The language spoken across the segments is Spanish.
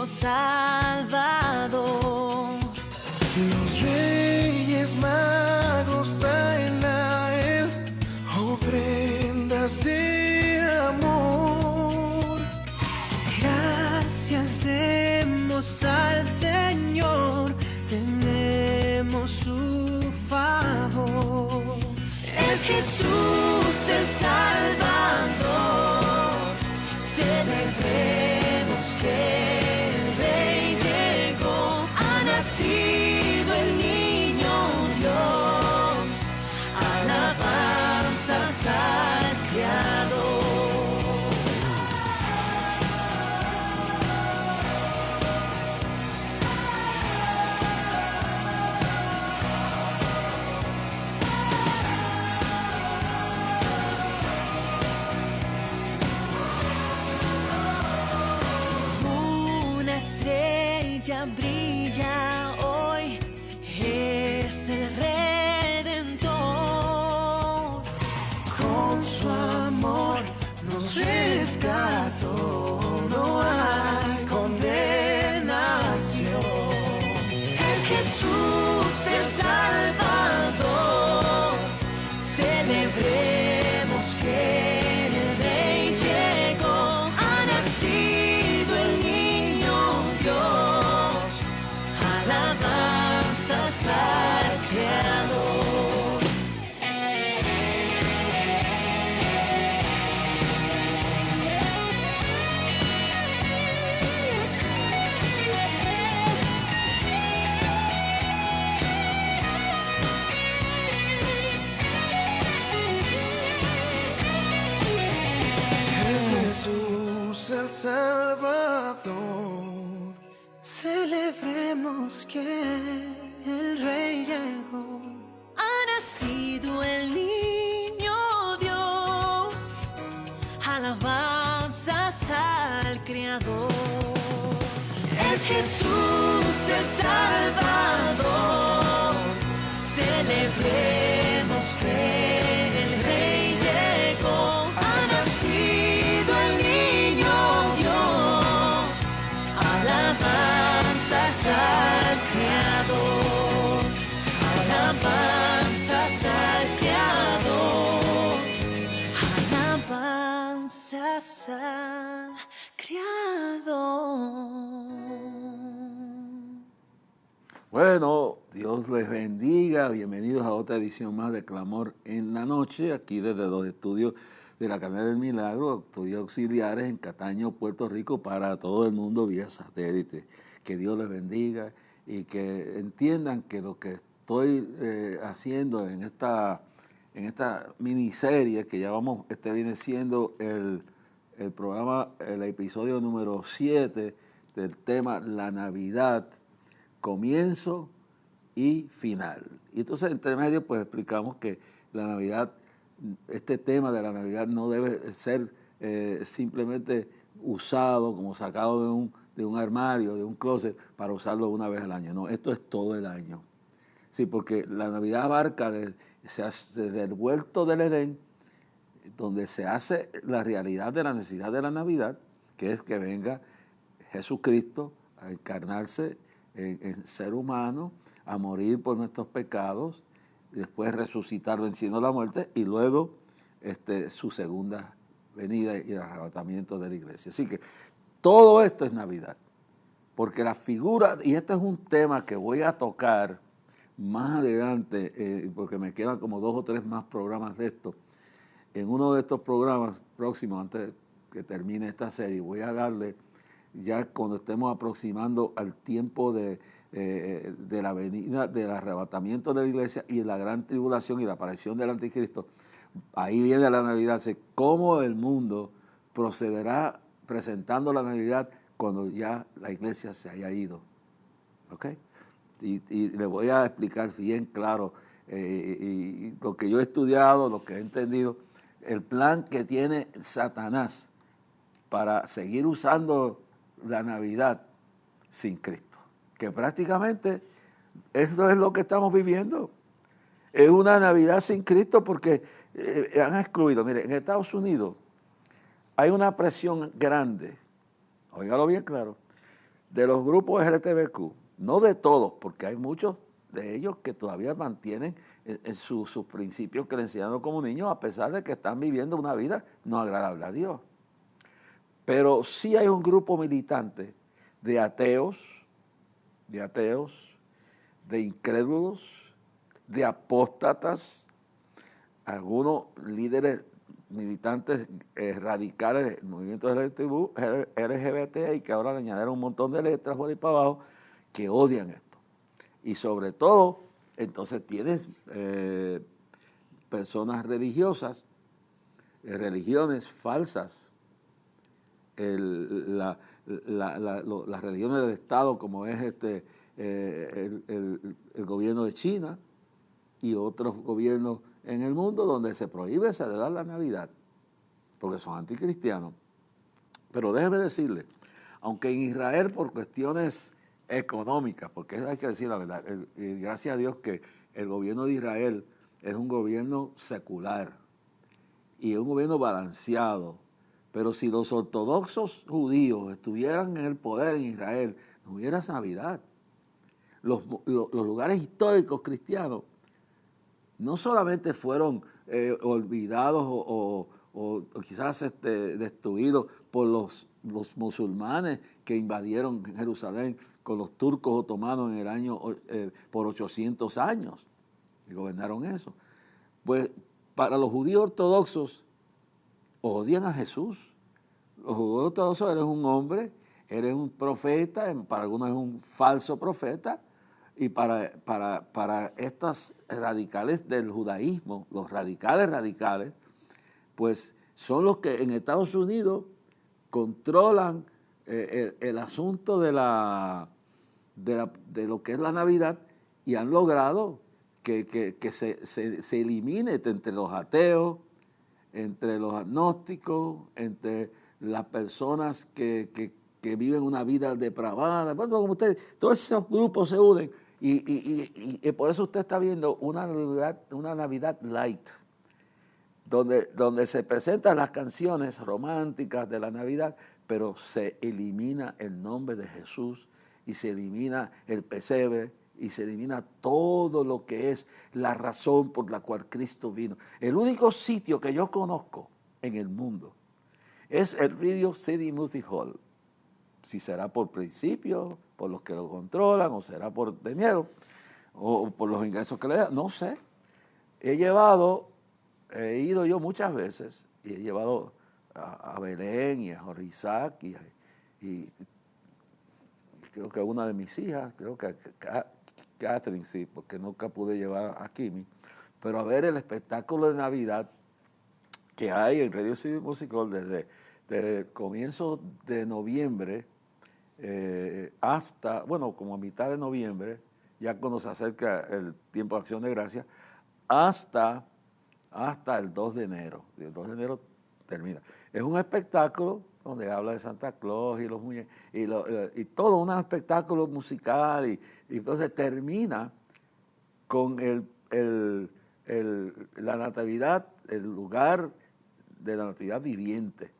niño Salvador. Los reyes magos traen a él ofrendas de amor. Gracias demos al Señor, tenemos su favor. Es Jesús el Salvador, celebremos que el Rey llegó. Ha nacido el niño Dios, alabanzas al Creador. Una estrella brilla hoy, es el Redentor. Con su amor nos rescató, no hay condenación. Es Jesús el Salvador, celebremos que el Rey llegó. Ha nacido el niño Dios, alabanzas al Creador. Es Jesús el Salvador. Celebremos que el Rey llegó. Ha nacido el niño Dios, alabanzas al Creador. Es Jesús el Salvador, celebremos que el Rey llegó. Ha nacido el niño Dios, alabanzas al Creador, alabanzas al Creador, alabanzas al Creador. Bueno, Dios les bendiga. Bienvenidos a otra edición más de Clamor en la Noche, aquí desde los estudios de la Cadena del Milagro, estudios auxiliares en Cataño, Puerto Rico, para todo el mundo vía satélite. Que Dios les bendiga y que entiendan que lo que estoy haciendo en esta miniserie, que ya vamos, viene siendo el programa, el episodio número 7 del tema La Navidad, comienzo y final. Y entonces, entre medio, pues explicamos que la Navidad, este tema de la Navidad no debe ser simplemente usado como sacado de un armario, de un closet, para usarlo una vez al año. No, esto es todo el año. Sí, porque la Navidad abarca desde el huerto del Edén, donde se hace la realidad de la necesidad de la Navidad, que es que venga Jesucristo a encarnarse en ser humano, a morir por nuestros pecados, después resucitar venciendo la muerte y luego su segunda venida y el arrebatamiento de la iglesia. Así que todo esto es Navidad, porque la figura, y este es un tema que voy a tocar más adelante, porque me quedan como 2 o 3 más programas de esto. En uno de estos programas próximos, antes que termine esta serie, voy a darle, ya cuando estemos aproximando al tiempo de la venida, del arrebatamiento de la iglesia y la gran tribulación y la aparición del anticristo, ahí viene la Navidad. Cómo el mundo procederá presentando la Navidad cuando ya la iglesia se haya ido. ¿Ok? Y le voy a explicar bien claro y lo que yo he estudiado, lo que he entendido, el plan que tiene Satanás para seguir usando la Navidad sin Cristo, que prácticamente esto es lo que estamos viviendo. Es una Navidad sin Cristo porque han excluido. Mire, en Estados Unidos hay una presión grande, óigalo bien claro, de los grupos LGTBQ, no de todos, porque hay muchos de ellos que todavía mantienen sus principios que le enseñaron como niños, a pesar de que están viviendo una vida no agradable a Dios. Pero sí hay un grupo militante de ateos, de incrédulos, de apóstatas, algunos líderes militantes radicales del movimiento LGBT y que ahora le añadieron un montón de letras por ahí para abajo que odian esto. Y sobre todo, entonces tienes personas religiosas, religiones falsas, las religiones del Estado como es el gobierno de China y otros gobiernos en el mundo donde se prohíbe celebrar la Navidad porque son anticristianos. Pero déjeme decirle, aunque en Israel por cuestiones económicas, porque hay que decir la verdad, gracias a Dios que el gobierno de Israel es un gobierno secular y es un gobierno balanceado, pero si los ortodoxos judíos estuvieran en el poder en Israel, no hubiera Navidad. Los lugares históricos cristianos no solamente fueron olvidados o quizás destruidos por los musulmanes que invadieron Jerusalén con los turcos otomanos en el año por 800 años y gobernaron eso. Pues para los judíos ortodoxos odian a Jesús. Los judíos ortodoxos, eres un hombre, eres un profeta, para algunos es un falso profeta, y para estas radicales del judaísmo, los radicales, pues son los que en Estados Unidos controlan el asunto de lo que es la Navidad y han logrado que se elimine entre los ateos, entre los agnósticos, entre las personas que viven una vida depravada. Bueno, como ustedes, todos esos grupos se unen y por eso usted está viendo una Navidad light, donde se presentan las canciones románticas de la Navidad, pero se elimina el nombre de Jesús y se elimina el pesebre y se elimina todo lo que es la razón por la cual Cristo vino. El único sitio que yo conozco en el mundo es el Radio City Music Hall. Si será por principio, por los que lo controlan, o será por dinero, o por los ingresos que le dan, no sé. He ido yo muchas veces, y he llevado a Belén y a Jorge Isaac, y creo que una de mis hijas, creo que Catherine sí, porque nunca pude llevar a Kimi, pero a ver el espectáculo de Navidad que hay en Radio City Music Hall desde comienzos de noviembre hasta, bueno, como a mitad de noviembre, ya cuando se acerca el tiempo de Acción de Gracias, hasta el 2 de enero. El 2 de enero termina. Es un espectáculo donde habla de Santa Claus y los muñecos, y todo un espectáculo musical, y entonces termina con la natividad, el lugar de la natividad viviente.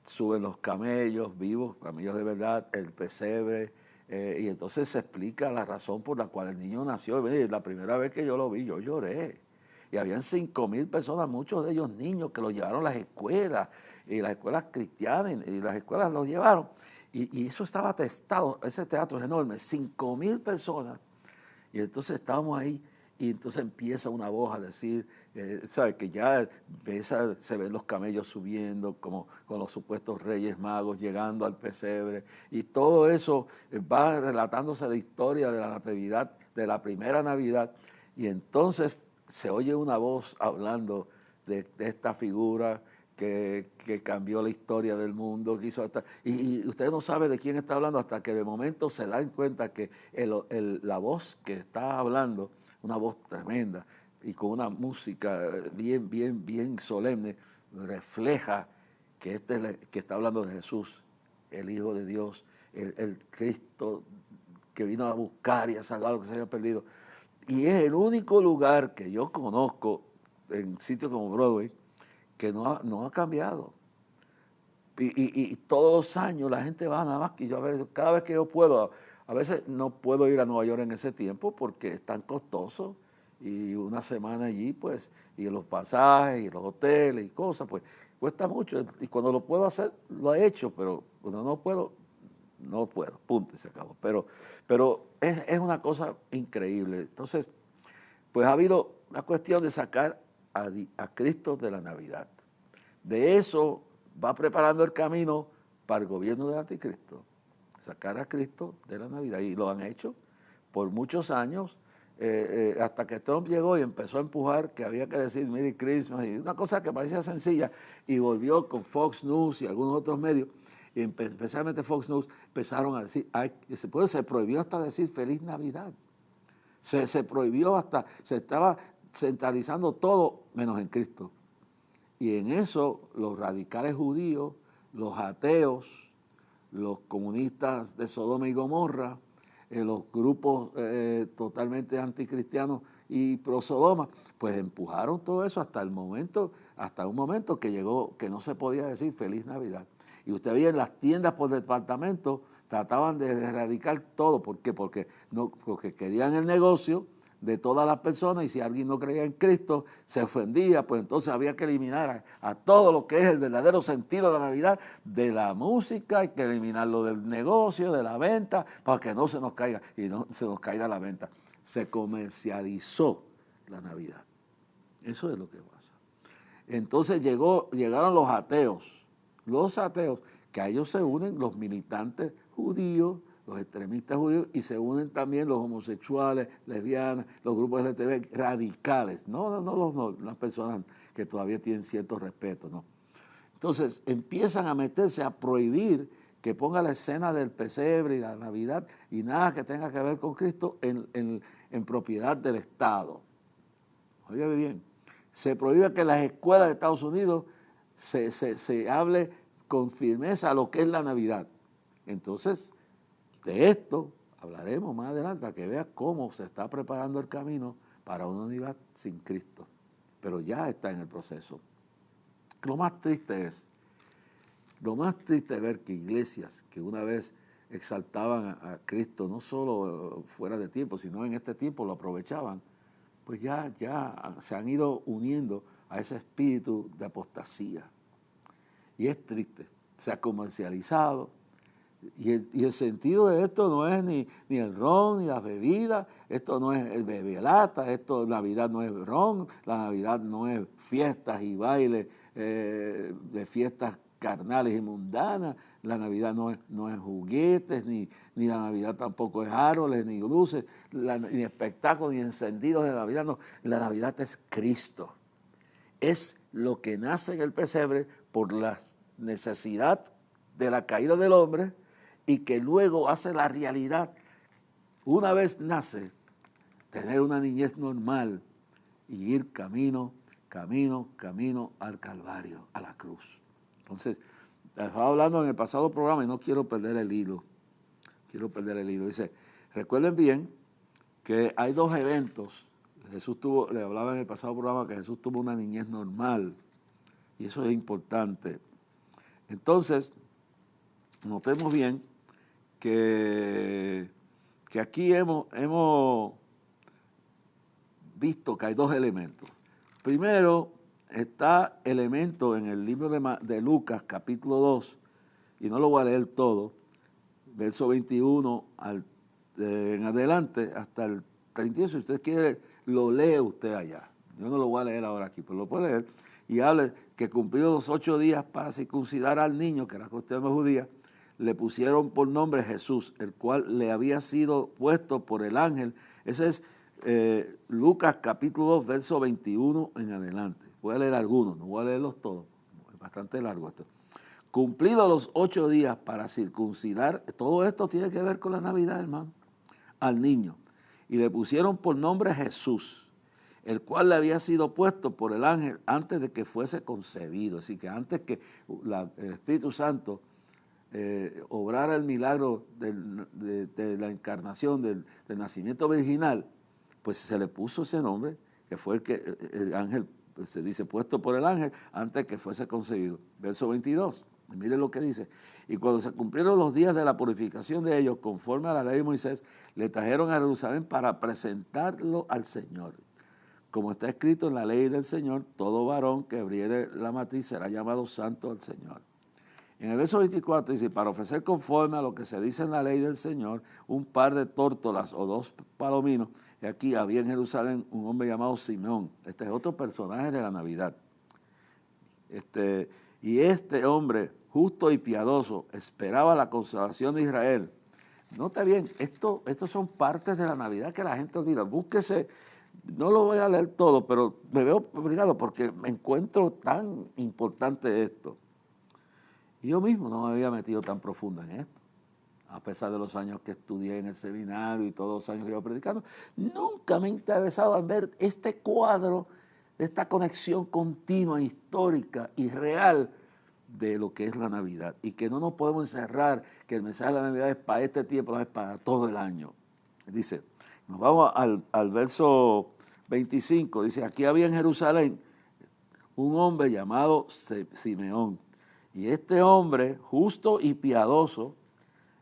Suben los camellos vivos, camellos de verdad, el pesebre, y entonces se explica la razón por la cual el niño nació. La primera vez que yo lo vi, yo lloré. Y habían 5,000 personas, muchos de ellos niños, que los llevaron a las escuelas, y las escuelas cristianas, y las escuelas los llevaron. Y eso estaba atestado, ese teatro es enorme, 5,000 personas. Y entonces estábamos ahí, y entonces empieza una voz a decir, ¿sabes? Que ya se ven los camellos subiendo, como con los supuestos reyes magos llegando al pesebre, y todo eso va relatándose la historia de la natividad, de la primera Navidad, y entonces se oye una voz hablando de esta figura que cambió la historia del mundo, que hizo y usted no sabe de quién está hablando hasta que de momento se dan cuenta que la voz que está hablando, una voz tremenda y con una música bien solemne, refleja que que está hablando de Jesús, el Hijo de Dios, el Cristo que vino a buscar y a salvar lo que se había perdido. Y es el único lugar que yo conozco en sitios como Broadway que no ha cambiado. Y todos los años la gente va nada más que yo, a ver, cada vez que yo puedo, a veces no puedo ir a Nueva York en ese tiempo porque es tan costoso y una semana allí, pues, y los pasajes y los hoteles y cosas, pues, cuesta mucho. Y cuando lo puedo hacer, lo he hecho, pero cuando no puedo, no puedo, punto, y se acabó. Pero es una cosa increíble. Entonces, pues ha habido la cuestión de sacar a Cristo de la Navidad. De eso va preparando el camino para el gobierno del anticristo. Sacar a Cristo de la Navidad. Y lo han hecho por muchos años, hasta que Trump llegó y empezó a empujar que había que decir Merry Christmas, y una cosa que parecía sencilla, y volvió con Fox News y algunos otros medios, y especialmente Fox News, empezaron a decir, se prohibió hasta decir Feliz Navidad. Se prohibió hasta, se estaba centralizando todo menos en Cristo. Y en eso los radicales judíos, los ateos, los comunistas de Sodoma y Gomorra, los grupos totalmente anticristianos y pro Sodoma, pues empujaron todo eso hasta un momento que llegó, que no se podía decir Feliz Navidad. Y usted veía en las tiendas por departamento, trataban de erradicar todo. ¿Por qué? Porque querían el negocio de todas las personas, y si alguien no creía en Cristo, se ofendía, pues entonces había que eliminar a todo lo que es el verdadero sentido de la Navidad, de la música, hay que eliminarlo del negocio, de la venta, para que no se nos caiga, y no se nos caiga la venta. Se comercializó la Navidad. Eso es lo que pasa. Entonces llegaron los ateos, que a ellos se unen los militantes judíos, los extremistas judíos, y se unen también los homosexuales, lesbianas, los grupos LGTB radicales, no las personas que todavía tienen cierto respeto, no. Entonces empiezan a meterse a prohibir que ponga la escena del pesebre y la Navidad y nada que tenga que ver con Cristo en propiedad del Estado. Oiga bien, se prohíbe que en las escuelas de Estados Unidos se hable con firmeza lo que es la Navidad. Entonces, de esto hablaremos más adelante para que vea cómo se está preparando el camino para una unidad sin Cristo. Pero ya está en el proceso. Lo más triste es ver que iglesias que una vez exaltaban a Cristo, no solo fuera de tiempo, sino en este tiempo lo aprovechaban, pues ya se han ido uniendo a ese espíritu de apostasía. Y es triste, se ha comercializado. Y el sentido de esto no es ni el ron, ni las bebidas, esto no es el bebelata, Navidad no es ron, la Navidad no es fiestas y bailes de fiestas carnales y mundanas, la Navidad no es juguetes, ni la Navidad tampoco es árboles, ni luces, ni espectáculos, ni encendidos de Navidad, no, la Navidad es Cristo. Es lo que nace en el pesebre por la necesidad de la caída del hombre, y que luego hace la realidad, una vez nace, tener una niñez normal y ir camino al Calvario, a la cruz. Entonces, estaba hablando en el pasado programa y no quiero perder el hilo. Dice, recuerden bien que hay dos eventos. Le hablaba en el pasado programa que Jesús tuvo una niñez normal, y eso es importante. Entonces, notemos bien que aquí hemos visto que hay dos elementos. Primero, está elemento en el libro de Lucas, capítulo 2, y no lo voy a leer todo, verso 21 en adelante hasta el 31. Si usted quiere, lo lee usted allá. Yo no lo voy a leer ahora aquí, pero lo puede leer. Y habla que cumplió los 8 días para circuncidar al niño, que era cuestión judía, le pusieron por nombre Jesús, el cual le había sido puesto por el ángel. Ese es Lucas capítulo 2, verso 21 en adelante. Voy a leer algunos, no voy a leerlos todos, es bastante largo esto. Cumplidos los 8 días para circuncidar, todo esto tiene que ver con la Navidad, hermano, al niño. Y le pusieron por nombre Jesús, el cual le había sido puesto por el ángel antes de que fuese concebido. Así que antes que el Espíritu Santo obrara el milagro de la encarnación, del nacimiento virginal, pues se le puso ese nombre, que fue el ángel, se dice, puesto por el ángel antes de que fuese concebido. Verso 22. Y miren lo que dice. Y cuando se cumplieron los días de la purificación de ellos, conforme a la ley de Moisés, le trajeron a Jerusalén para presentarlo al Señor. Como está escrito en la ley del Señor, todo varón que abriere la matriz será llamado santo al Señor. En el verso 24 dice, para ofrecer conforme a lo que se dice en la ley del Señor, un par de tórtolas o 2 palominos. Y aquí había en Jerusalén un hombre llamado Simeón. Este es otro personaje de la Navidad. Y este hombre, justo y piadoso, esperaba la consolación de Israel. Nota bien, estos son partes de la Navidad que la gente olvida. Búsquese, no lo voy a leer todo, pero me veo obligado porque me encuentro tan importante esto. Y yo mismo no me había metido tan profundo en esto. A pesar de los años que estudié en el seminario y todos los años que iba predicando, nunca me interesaba en ver este cuadro, esta conexión continua, histórica y real de lo que es la Navidad. Y que no nos podemos encerrar que el mensaje de la Navidad es para este tiempo, no es para todo el año. Dice, nos vamos al verso 25, dice, aquí había en Jerusalén un hombre llamado Simeón. Y este hombre, justo y piadoso,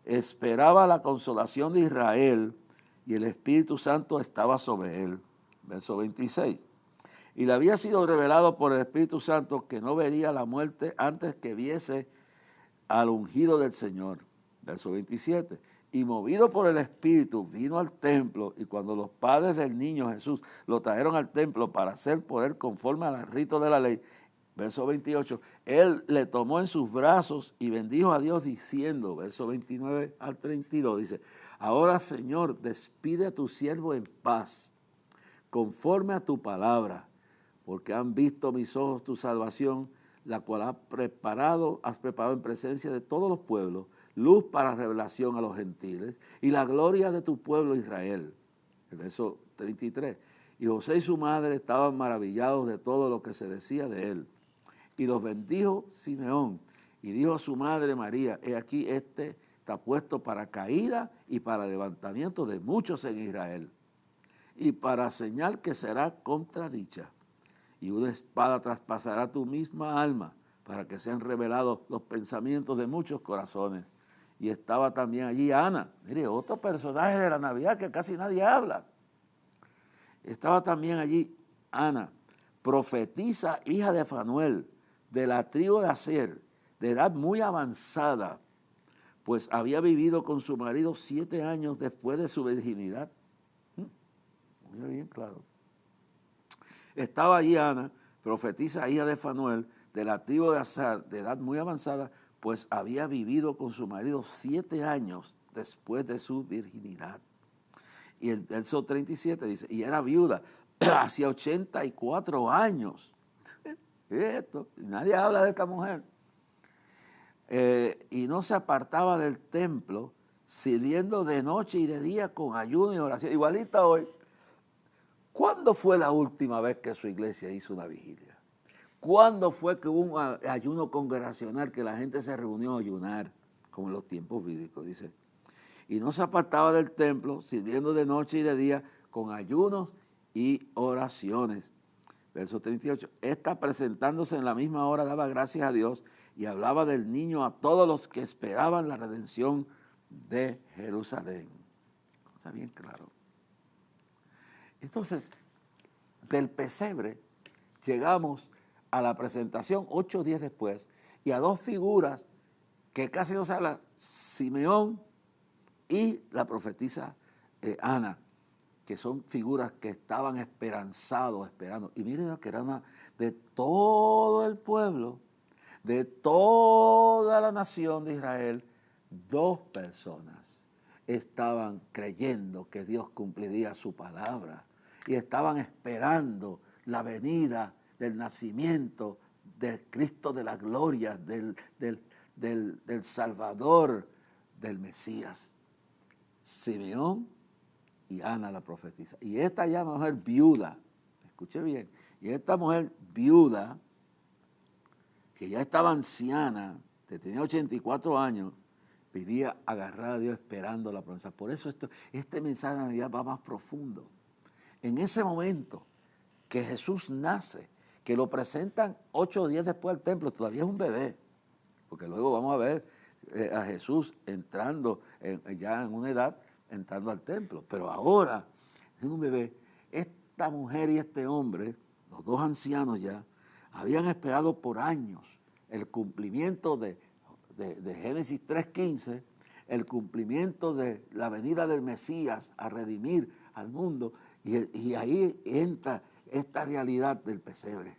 esperaba la consolación de Israel y el Espíritu Santo estaba sobre él. Verso 26. Y le había sido revelado por el Espíritu Santo que no vería la muerte antes que viese al ungido del Señor. Verso 27. Y movido por el Espíritu vino al templo, y cuando los padres del niño Jesús lo trajeron al templo para hacer por él conforme al rito de la ley, verso 28, él le tomó en sus brazos y bendijo a Dios diciendo, verso 29 al 32, dice, ahora Señor, despide a tu siervo en paz, conforme a tu palabra, porque han visto mis ojos tu salvación, la cual has preparado en presencia de todos los pueblos, luz para revelación a los gentiles y la gloria de tu pueblo Israel. El verso 33, y José y su madre estaban maravillados de todo lo que se decía de él. Y los bendijo Simeón y dijo a su madre María, he aquí está puesto para caída y para levantamiento de muchos en Israel, y para señal que será contradicha. Y una espada traspasará tu misma alma, para que sean revelados los pensamientos de muchos corazones. Y estaba también allí Ana, mire, otro personaje de la Navidad que casi nadie habla. Estaba también allí Ana, profetisa, hija de Fanuel, de la tribu de Aser, de edad muy avanzada, pues había vivido con su marido 7 años después de su virginidad. Muy bien, claro. Estaba allí Ana, profetisa, hija de Fanuel, de la tribu de Aser, de edad muy avanzada, pues había vivido con su marido 7 años después de su virginidad. Y el verso 37 dice, y era viuda, hacía 84 años. Esto, nadie habla de esta mujer. Y no se apartaba del templo, sirviendo de noche y de día con ayuno y oración. Igualita hoy. ¿Cuándo fue la última vez que su iglesia hizo una vigilia? ¿Cuándo fue que hubo un ayuno congregacional que la gente se reunió a ayunar, como en los tiempos bíblicos? Dice, y no se apartaba del templo, sirviendo de noche y de día con ayunos y oraciones. Verso 38, esta presentándose en la misma hora daba gracias a Dios y hablaba del niño a todos los que esperaban la redención de Jerusalén. Está bien claro. Entonces, del pesebre llegamos a la presentación 8 días después y a 2 figuras que casi no se habla, Simeón y la profetisa Ana, que son figuras que estaban esperanzados, esperando. Y miren que era de todo el pueblo, de toda la nación de Israel, 2 personas estaban creyendo que Dios cumpliría su palabra y estaban esperando la venida del nacimiento del Cristo de la gloria, del Salvador, del Mesías. Simeón y Ana la profetisa. Y esta ya mujer viuda, escuche bien, y esta mujer viuda, que ya estaba anciana, que tenía 84 años, vivía agarrada a Dios esperando la promesa. Por eso este mensaje de Navidad va más profundo. En ese momento que Jesús nace, que lo presentan 8 días después al templo, todavía es un bebé, porque luego vamos a ver a Jesús entrando ya en una edad, entrando al templo. Pero ahora, es un bebé, esta mujer y este hombre, los dos ancianos ya, habían esperado por años el cumplimiento de Génesis 3:15, el cumplimiento de la venida del Mesías a redimir al mundo, y ahí entra esta realidad del pesebre.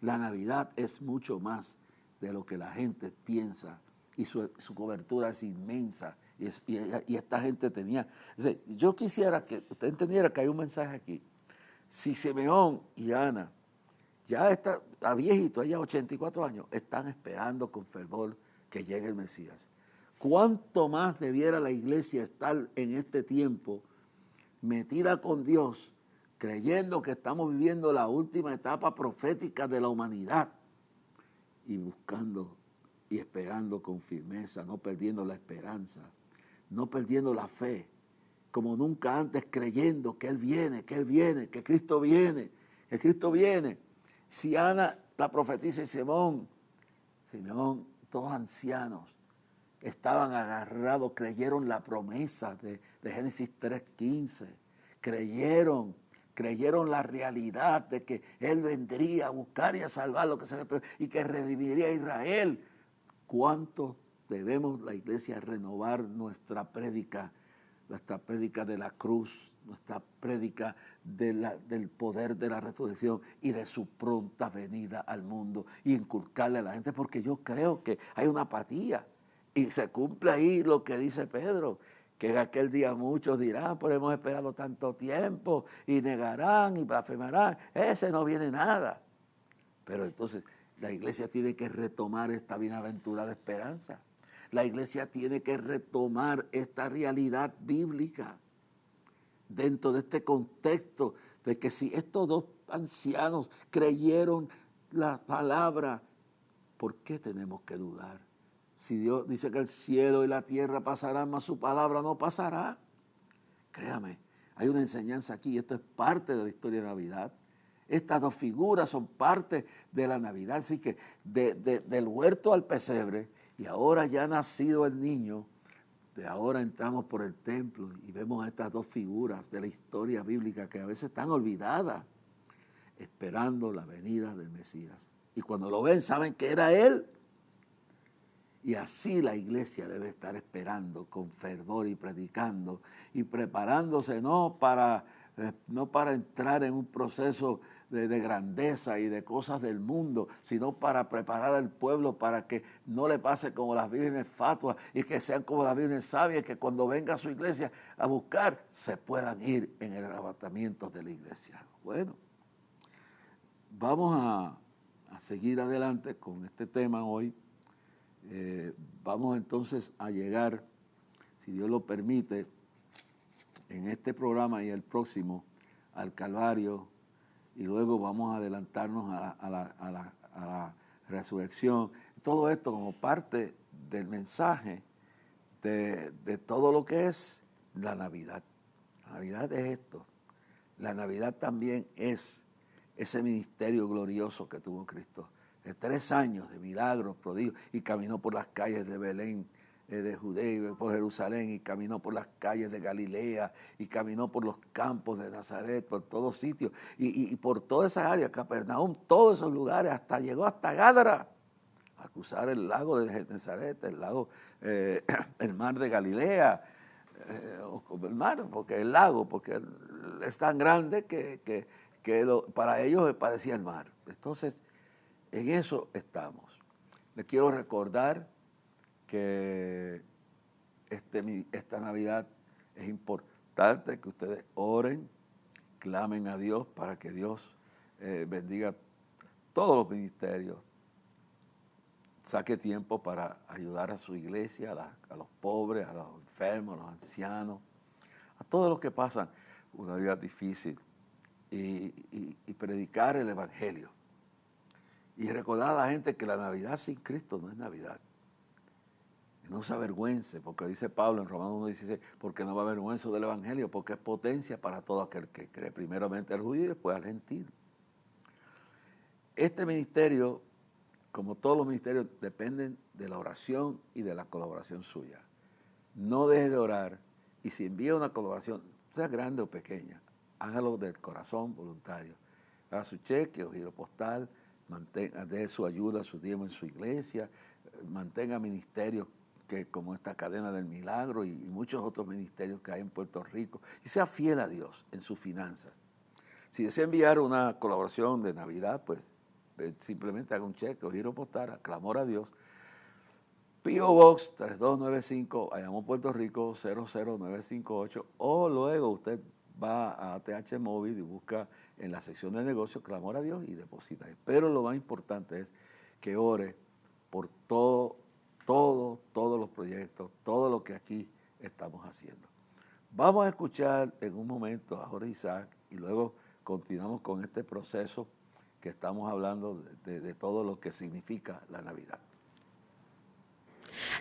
La Navidad es mucho más de lo que la gente piensa, y su cobertura es inmensa, y esta gente tenía... Yo quisiera que usted entendiera que hay un mensaje aquí. Si Simeón y Ana, ya está viejito, ella 84 años, están esperando con fervor que llegue el Mesías, ¿cuánto más debiera la iglesia estar en este tiempo metida con Dios, creyendo que estamos viviendo la última etapa profética de la humanidad y buscando y esperando con firmeza, no perdiendo la esperanza, no perdiendo la fe, como nunca antes, creyendo que Él viene, que Cristo viene, que Cristo viene? Si Ana la profetiza y Simeón, todos ancianos, estaban agarrados, creyeron la promesa de Génesis 3:15, creyeron la realidad de que Él vendría a buscar y a salvar lo que se le perdió y que redimiría a Israel. ¿Cuánto debemos la iglesia renovar nuestra prédica de la cruz, nuestra prédica del poder de la resurrección y de su pronta venida al mundo, y inculcarle a la gente? Porque yo creo que hay una apatía. Y se cumple ahí lo que dice Pedro, que en aquel día muchos dirán, pero hemos esperado tanto tiempo, y negarán y blasfemarán, ese no viene nada. Pero entonces la iglesia tiene que retomar esta bienaventurada esperanza. La iglesia tiene que retomar esta realidad bíblica dentro de este contexto de que si estos dos ancianos creyeron la palabra, ¿por qué tenemos que dudar? Si Dios dice que el cielo y la tierra pasarán, mas su palabra no pasará. Créame, hay una enseñanza aquí, y esto es parte de la historia de Navidad. Estas dos figuras son parte de la Navidad, así que del huerto al pesebre, y ahora ya ha nacido el niño, de ahora entramos por el templo y vemos a estas dos figuras de la historia bíblica que a veces están olvidadas, esperando la venida del Mesías. Y cuando lo ven, saben que era Él. Y así la iglesia debe estar esperando con fervor y predicando y preparándose no para entrar en un proceso de grandeza y de cosas del mundo, sino para preparar al pueblo para que no le pase como las vírgenes fatuas, y que sean como las vírgenes sabias, que cuando venga a su iglesia a buscar se puedan ir en el arrebatamiento de la iglesia. Bueno, vamos a seguir adelante con este tema hoy. Vamos entonces a llegar, si Dios lo permite, en este programa y el próximo, al Calvario, y luego vamos a adelantarnos a la resurrección. Todo esto como parte del mensaje de todo lo que es la Navidad. La Navidad es esto. La Navidad también es ese ministerio glorioso que tuvo Cristo. De 3 años de milagros, prodigios, y caminó por las calles de Belén, de Judea, por Jerusalén, y caminó por las calles de Galilea, y caminó por los campos de Nazaret, por todos sitios, y por toda esa área, Capernaum, todos esos lugares, llegó hasta Gádara, a cruzar el lago de Nazaret, el mar de Galilea, el mar, porque el lago, porque es tan grande que para ellos parecía el mar. Entonces, en eso estamos. Les quiero recordar que esta Navidad es importante que ustedes oren, clamen a Dios para que Dios bendiga todos los ministerios. Saque tiempo para ayudar a su iglesia, a los pobres, a los enfermos, a los ancianos, a todos los que pasan una vida difícil, y predicar el Evangelio. Y recordar a la gente que la Navidad sin Cristo no es Navidad. Y no se avergüence, porque dice Pablo en Romanos 1:16, porque no va a avergüenza del Evangelio, porque es potencia para todo aquel que cree, primeramente al judío y después al gentil. Este ministerio, como todos los ministerios, dependen de la oración y de la colaboración suya. No deje de orar, y si envía una colaboración, sea grande o pequeña, hágalo del corazón voluntario. Haga su cheque o giro postal, dé su ayuda, su diezmo en su iglesia, mantenga ministerios como esta cadena del milagro y muchos otros ministerios que hay en Puerto Rico, y sea fiel a Dios en sus finanzas. Si desea enviar una colaboración de Navidad, pues simplemente haga un cheque o giro postal a Clamor a Dios, P.O. Box 3295, Bayamón, Puerto Rico 00958, o luego usted va a ATH Móvil y busca en la sección de negocios Clamor a Dios y deposita. Pero lo más importante es que ore por todos los proyectos, todo lo que aquí estamos haciendo. Vamos a escuchar en un momento a Jorge Isaac y luego continuamos con este proceso que estamos hablando de todo lo que significa la Navidad.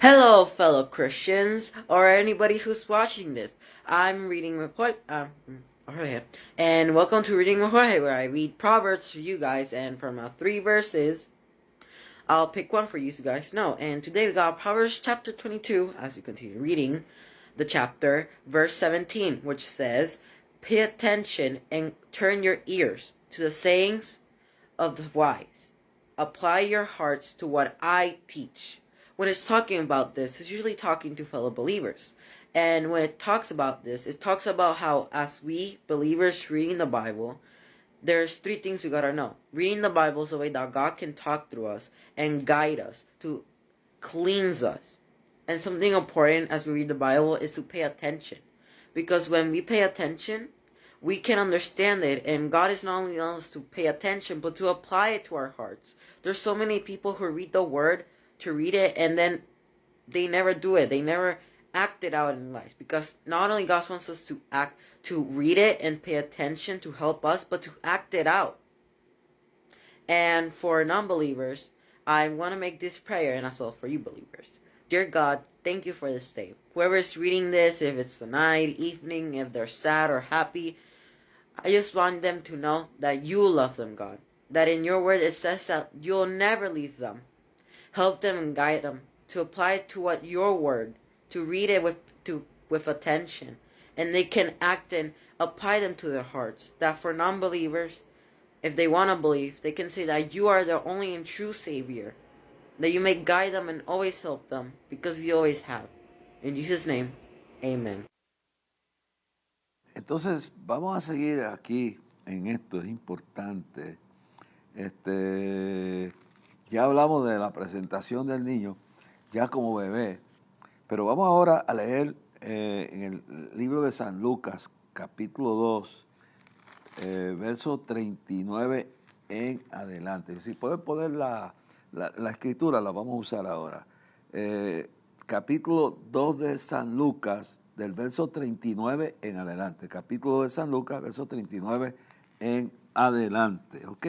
Hello, fellow Christians, or anybody who's watching this. I'm reading with Jorge, and welcome to Reading with Jorge, where I read Proverbs for you guys, and from 3 verses, I'll pick one for you so you guys know. And today we got Proverbs chapter 22, as we continue reading the chapter, verse 17, which says, "Pay attention and turn your ears to the sayings of the wise. Apply your hearts to what I teach." When it's talking about this, it's usually talking to fellow believers. And when it talks about this, it talks about how as we believers reading the Bible, there's 3 things we gotta know. Reading the Bible is the way that God can talk through us and guide us, to cleanse us. And something important as we read the Bible is to pay attention. Because when we pay attention, we can understand it. And God is not only telling us to pay attention, but to apply it to our hearts. There's so many people who read the Word to read it, and then they never do it. They never act it out in life, because not only God wants us to act, to read it and pay attention to help us, but to act it out. And for non-believers, I want to make this prayer, and as well for you believers. Dear God, thank you for this day. Whoever is reading this, if it's the night, evening, if they're sad or happy, I just want them to know that you love them, God. That in your word it says that you'll never leave them. Help them and guide them to apply it to what your word, to read it with attention, and they can act and apply them to their hearts. That for non-believers, if they want to believe, they can say that you are the only and true Savior, that you may guide them and always help them, because you always have. In Jesus' name, amen. Entonces, vamos a seguir aquí en esto, es importante. Ya hablamos de la presentación del niño, ya como bebé, pero vamos ahora a leer en el libro de San Lucas, capítulo 2, verso 39 en adelante. Si pueden poner la escritura, la vamos a usar ahora. Capítulo 2 de San Lucas, del verso 39 en adelante. Capítulo 2 de San Lucas, verso 39 en adelante, ¿ok?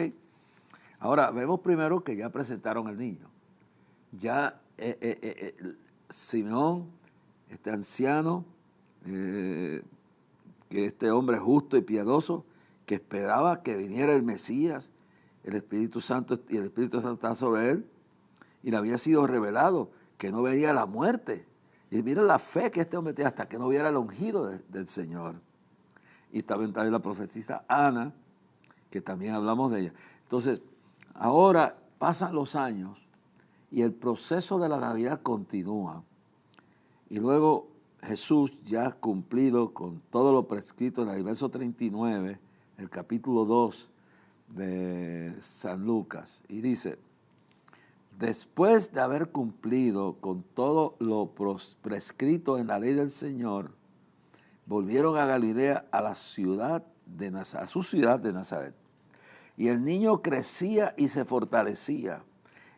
Ahora, vemos primero que ya presentaron al niño. Ya Simeón, este anciano, que este hombre justo y piadoso, que esperaba que viniera el Mesías, el Espíritu Santo, y el Espíritu Santo estaba sobre él, y le había sido revelado que no vería la muerte. Y mira la fe que este hombre tenía hasta que no viera el ungido del Señor. Y también la profetisa Ana, que también hablamos de ella. Entonces, ahora pasan los años y el proceso de la Navidad continúa. Y luego Jesús, ya cumplido con todo lo prescrito en el verso 39, el capítulo 2 de San Lucas, y dice: después de haber cumplido con todo lo prescrito en la ley del Señor, volvieron a Galilea, a su ciudad de Nazaret. Y el niño crecía y se fortalecía,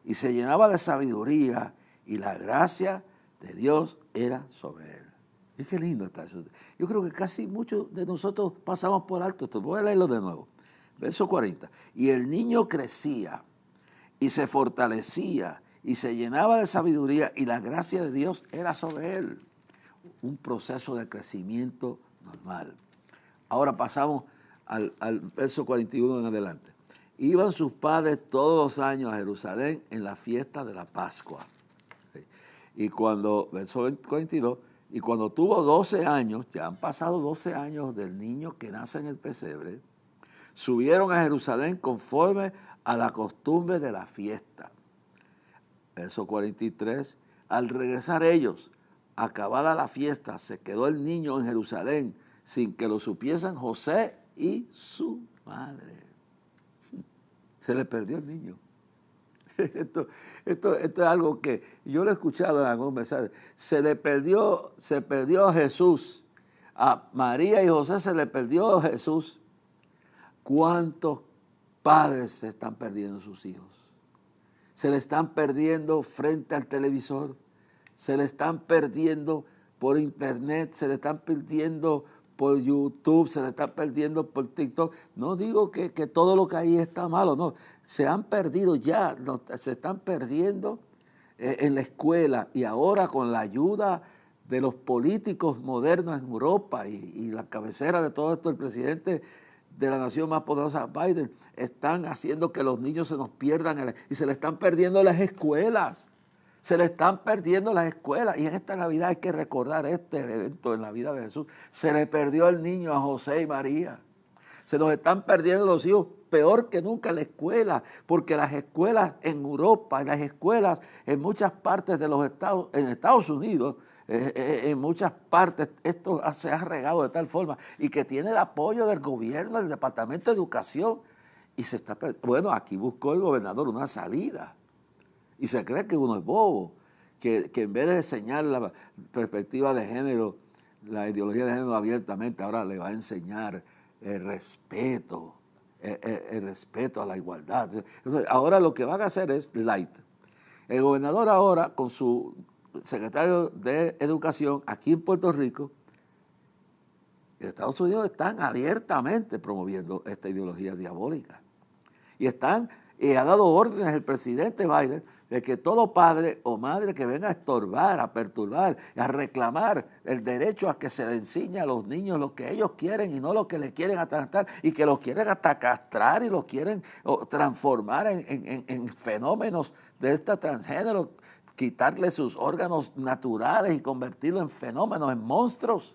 y se llenaba de sabiduría, y la gracia de Dios era sobre él. Y qué lindo está eso. Yo creo que casi muchos de nosotros pasamos por alto esto. Voy a leerlo de nuevo. Verso 40. Y el niño crecía y se fortalecía, y se llenaba de sabiduría, y la gracia de Dios era sobre él. Un proceso de crecimiento normal. Ahora pasamos al verso 41 en adelante. Iban sus padres todos los años a Jerusalén en la fiesta de la Pascua. Y cuando, verso 42, y cuando tuvo 12 años, ya han pasado 12 años del niño que nace en el pesebre, subieron a Jerusalén conforme a la costumbre de la fiesta. Verso 43, al regresar ellos, acabada la fiesta, se quedó el niño en Jerusalén sin que lo supiesen José y su madre. Se le perdió el niño. Esto es algo que yo lo he escuchado en algún mensaje. Se perdió Jesús. A María y José se le perdió Jesús. ¿Cuántos padres se están perdiendo sus hijos? Se le están perdiendo frente al televisor, se le están perdiendo por internet, se le están perdiendo por YouTube, se le están perdiendo por TikTok. No digo que todo lo que hay está malo, no. Se han perdido ya, se están perdiendo en la escuela y ahora con la ayuda de los políticos modernos en Europa y la cabecera de todo esto, el presidente de la nación más poderosa, Biden, están haciendo que los niños se nos pierdan y se le están perdiendo las escuelas. Se le están perdiendo las escuelas y en esta Navidad hay que recordar este evento en la vida de Jesús. Se le perdió el niño a José y María. Se nos están perdiendo los hijos peor que nunca en la escuela, porque las escuelas en Europa, las escuelas en muchas partes de los Estados Unidos, en muchas partes esto se ha regado de tal forma y que tiene el apoyo del gobierno, del Departamento de Educación y se está perdiendo. Bueno, aquí buscó el gobernador una salida. Y se cree que uno es bobo, que en vez de enseñar la perspectiva de género, la ideología de género abiertamente, ahora le va a enseñar el respeto a la igualdad. Entonces, ahora lo que van a hacer es light. El gobernador ahora, con su secretario de Educación, aquí en Puerto Rico, en Estados Unidos están abiertamente promoviendo esta ideología diabólica. Y ha dado órdenes el presidente Biden de que todo padre o madre que venga a estorbar, a perturbar, a reclamar el derecho a que se le enseñe a los niños lo que ellos quieren y no lo que le quieren atratar y que los quieren hasta castrar y los quieren transformar en fenómenos de este transgénero, quitarle sus órganos naturales y convertirlos en fenómenos, en monstruos.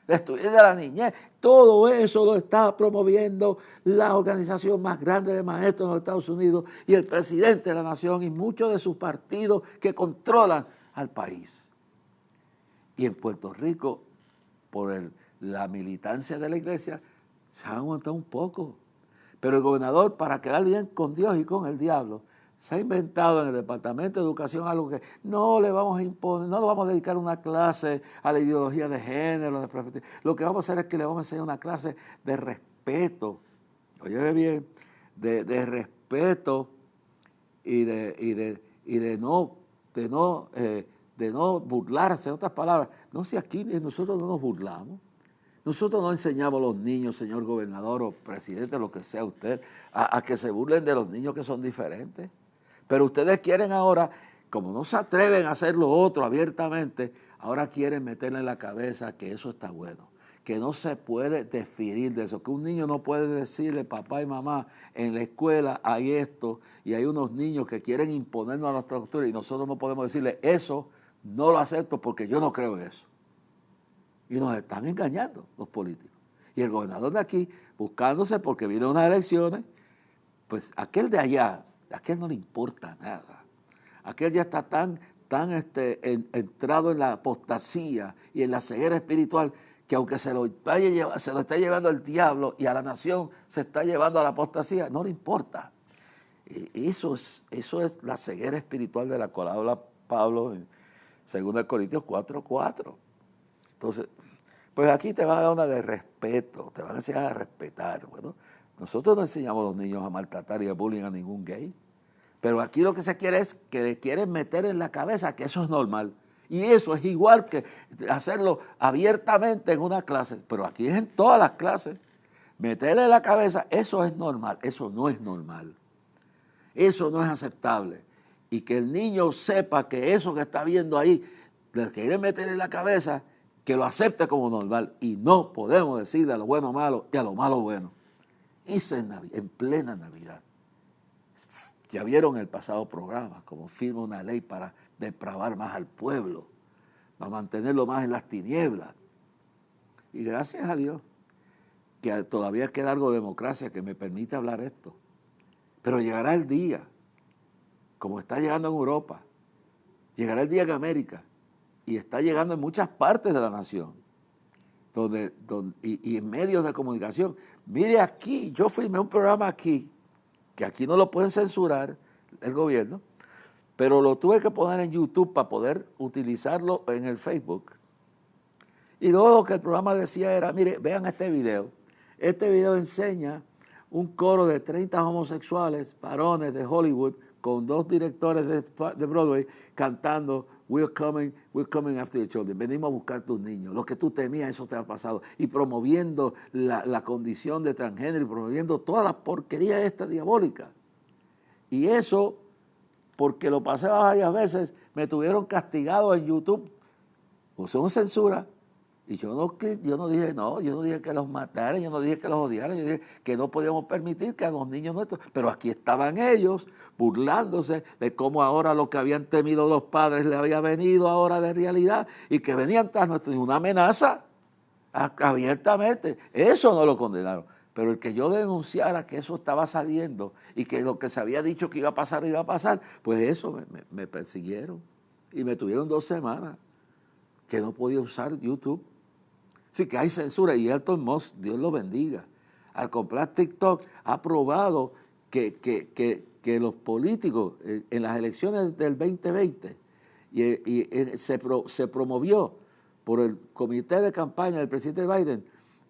Destruir de la niñez. Todo eso lo está promoviendo la organización más grande de maestros en los Estados Unidos y el presidente de la nación y muchos de sus partidos que controlan al país. Y en Puerto Rico, por la militancia de la iglesia, se ha aguantado un poco. Pero el gobernador, para quedar bien con Dios y con el diablo, se ha inventado en el Departamento de Educación algo que no le vamos a imponer, no le vamos a dedicar una clase a la ideología de género. Lo que vamos a hacer es que le vamos a enseñar una clase de respeto, oye bien, de respeto y de no burlarse, en otras palabras. No, si aquí nosotros no nos burlamos. Nosotros no enseñamos a los niños, señor gobernador o presidente, lo que sea usted, a que se burlen de los niños que son diferentes. Pero ustedes quieren ahora, como no se atreven a hacer lo otro abiertamente, ahora quieren meterle en la cabeza que eso está bueno, que no se puede definir de eso, que un niño no puede decirle papá y mamá, en la escuela hay esto y hay unos niños que quieren imponernos a nuestra cultura y nosotros no podemos decirle eso, no lo acepto porque yo no creo en eso. Y nos están engañando los políticos. Y el gobernador de aquí, buscándose porque viene unas elecciones, pues aquel de allá, a aquel no le importa nada. Aquel ya está tan entrado en la apostasía y en la ceguera espiritual que aunque se lo está llevando el diablo y a la nación se está llevando a la apostasía, no le importa. Y eso es la ceguera espiritual de la cual habla Pablo en 2 Corintios 4:4. Entonces, pues aquí te van a dar una de respeto, te van a enseñar a respetar. Bueno, nosotros no enseñamos a los niños a maltratar y a bullying a ningún gay, pero aquí lo que se quiere es que le quieren meter en la cabeza que eso es normal. Y eso es igual que hacerlo abiertamente en una clase, pero aquí es en todas las clases. Meterle en la cabeza, eso es normal, eso no es normal. Eso no es aceptable. Y que el niño sepa que eso que está viendo ahí, le quieren meter en la cabeza, que lo acepte como normal. Y no podemos decirle a lo bueno malo y a lo malo bueno. Eso en plena Navidad. Ya vieron el pasado programa, como firma una ley para depravar más al pueblo, para mantenerlo más en las tinieblas. Y gracias a Dios que todavía queda algo de democracia que me permite hablar esto. Pero llegará el día, como está llegando en Europa, llegará el día en América, y está llegando en muchas partes de la nación, y en medios de comunicación. Mire aquí, yo filmé un programa aquí, que aquí no lo pueden censurar el gobierno, pero lo tuve que poner en YouTube para poder utilizarlo en el Facebook. Y luego lo que el programa decía era, mire, vean este video. Este video enseña un coro de 30 homosexuales, varones de Hollywood, con 2 directores de Broadway cantando We're coming after your children. Venimos a buscar tus niños. Lo que tú temías, eso te ha pasado. Y promoviendo la condición de transgénero y promoviendo toda la porquería esta diabólica. Y eso, porque lo pasé varias veces, me tuvieron castigado en YouTube. Usó censura. Y yo no dije que los mataran, yo no dije que los odiaran, yo dije que no podíamos permitir que a los niños nuestros, pero aquí estaban ellos burlándose de cómo ahora lo que habían temido los padres le había venido ahora de realidad y que venían tras nosotros, una amenaza abiertamente. Eso no lo condenaron, pero el que yo denunciara que eso estaba saliendo y que lo que se había dicho que iba a pasar, pues eso me persiguieron y me tuvieron 2 semanas que no podía usar YouTube. Sí que hay censura, y Elon Musk, Dios lo bendiga, al comprar TikTok ha probado que los políticos en las elecciones del 2020 se promovió por el comité de campaña del presidente Biden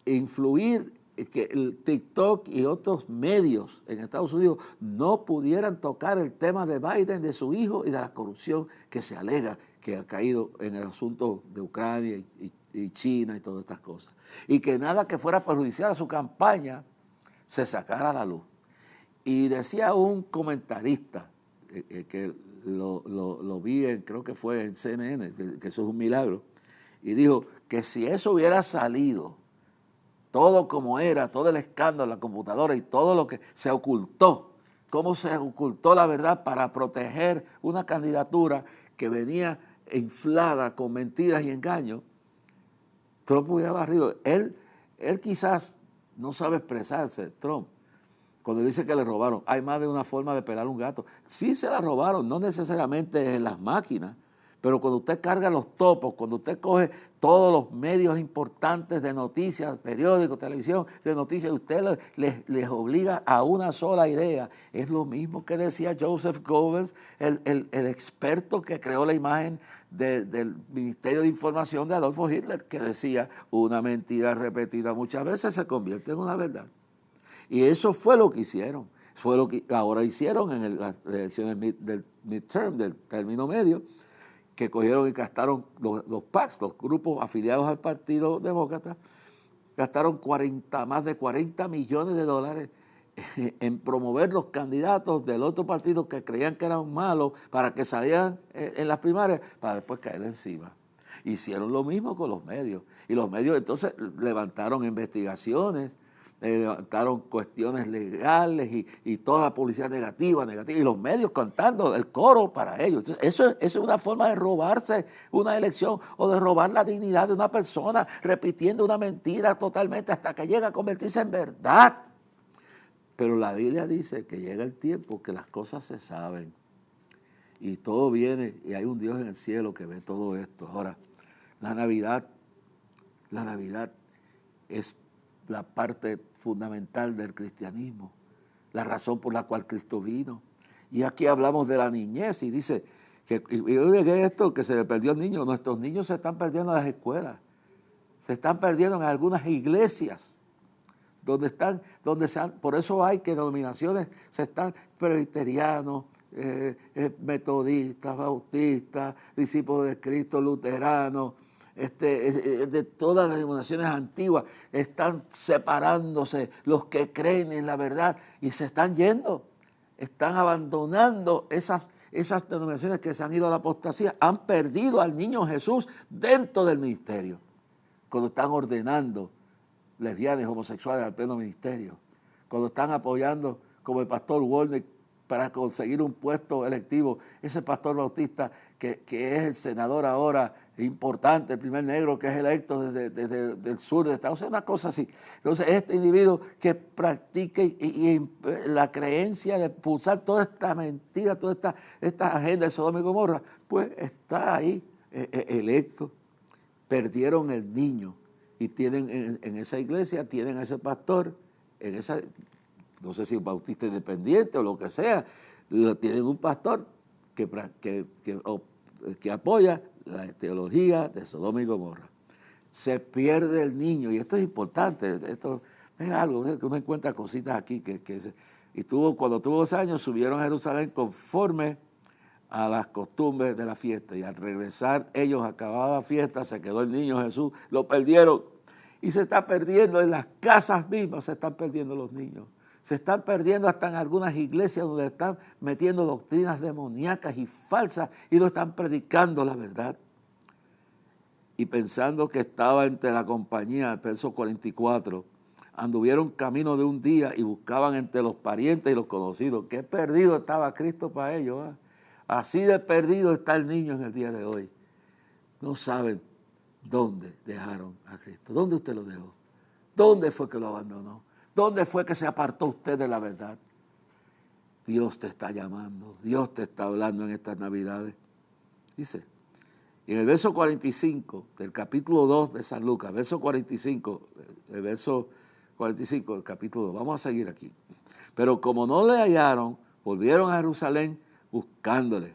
influir que el TikTok y otros medios en Estados Unidos no pudieran tocar el tema de Biden, de su hijo y de la corrupción que se alega que ha caído en el asunto de Ucrania y China y todas estas cosas. Y que nada que fuera perjudicial a su campaña se sacara a la luz. Y decía un comentarista, que lo vi, creo que fue en CNN, que eso es un milagro, y dijo que si eso hubiera salido, todo como era, todo el escándalo, la computadora y todo lo que se ocultó, cómo se ocultó la verdad para proteger una candidatura que venía inflada con mentiras y engaños, Trump hubiera barrido. Él quizás no sabe expresarse, Trump, cuando dice que le robaron. Hay más de una forma de pelar un gato. Sí se la robaron, no necesariamente en las máquinas, pero cuando usted carga los topos, cuando usted coge todos los medios importantes de noticias, periódicos, televisión, de noticias, usted les obliga a una sola idea. Es lo mismo que decía Joseph Goebbels, el experto que creó la imagen del Ministerio de Información de Adolfo Hitler, que decía, una mentira repetida muchas veces se convierte en una verdad. Y eso fue lo que hicieron. Fue lo que ahora hicieron en las elecciones del midterm, del término medio, que cogieron y gastaron los PACs, los grupos afiliados al Partido Demócrata, gastaron más de 40 millones de dólares en promover los candidatos del otro partido que creían que eran malos para que salieran en las primarias, para después caer encima. Hicieron lo mismo con los medios. Y los medios entonces levantaron investigaciones, levantaron cuestiones legales y toda la publicidad negativa, y los medios cantando el coro para ellos. Eso es una forma de robarse una elección o de robar la dignidad de una persona, repitiendo una mentira totalmente hasta que llega a convertirse en verdad. Pero la Biblia dice que llega el tiempo que las cosas se saben y todo viene, y hay un Dios en el cielo que ve todo esto. Ahora, la Navidad es la parte fundamental del cristianismo, la razón por la cual Cristo vino. Y aquí hablamos de la niñez y dice que esto, que se le perdió el niño. Nuestros niños se están perdiendo en las escuelas, se están perdiendo en algunas iglesias, por eso hay que denominaciones se están presbiterianos, metodistas, bautistas, discípulos de Cristo, luteranos, de todas las denominaciones antiguas, están separándose los que creen en la verdad y se están yendo, están abandonando esas denominaciones que se han ido a la apostasía, han perdido al niño Jesús dentro del ministerio, cuando están ordenando lesbianas, homosexuales al pleno ministerio, cuando están apoyando, como el pastor Warner para conseguir un puesto electivo, ese pastor bautista que es el senador ahora, importante, el primer negro que es electo desde el sur de Estados Unidos, una cosa así. Entonces, este individuo que practica y la creencia de pulsar toda esta mentira, toda esta agenda de Sodoma y Gomorra, pues está ahí electo. Perdieron el niño y tienen en esa iglesia, tienen a ese pastor, en esa, no sé si bautista independiente o lo que sea, tienen un pastor que apoya la teología de Sodoma y Gomorra. Se pierde el niño, y esto es importante, esto es algo que uno encuentra cositas aquí, y cuando tuvo 2 años subieron a Jerusalén conforme a las costumbres de la fiesta, y al regresar ellos acabada la fiesta, se quedó el niño Jesús, lo perdieron, y se está perdiendo en las casas mismas, se están perdiendo los niños. Se están perdiendo hasta en algunas iglesias donde están metiendo doctrinas demoníacas y falsas y no están predicando la verdad. Y pensando que estaba entre la compañía, el verso 44, anduvieron camino de un día y buscaban entre los parientes y los conocidos. Qué perdido estaba Cristo para ellos. Así de perdido está el niño en el día de hoy. No saben dónde dejaron a Cristo. ¿Dónde usted lo dejó? ¿Dónde fue que lo abandonó? ¿Dónde fue que se apartó usted de la verdad? Dios te está llamando, Dios te está hablando en estas Navidades. Dice, y en el verso 45 del capítulo 2 de San Lucas, el verso 45 del capítulo 2, vamos a seguir aquí. Pero como no le hallaron, volvieron a Jerusalén buscándole.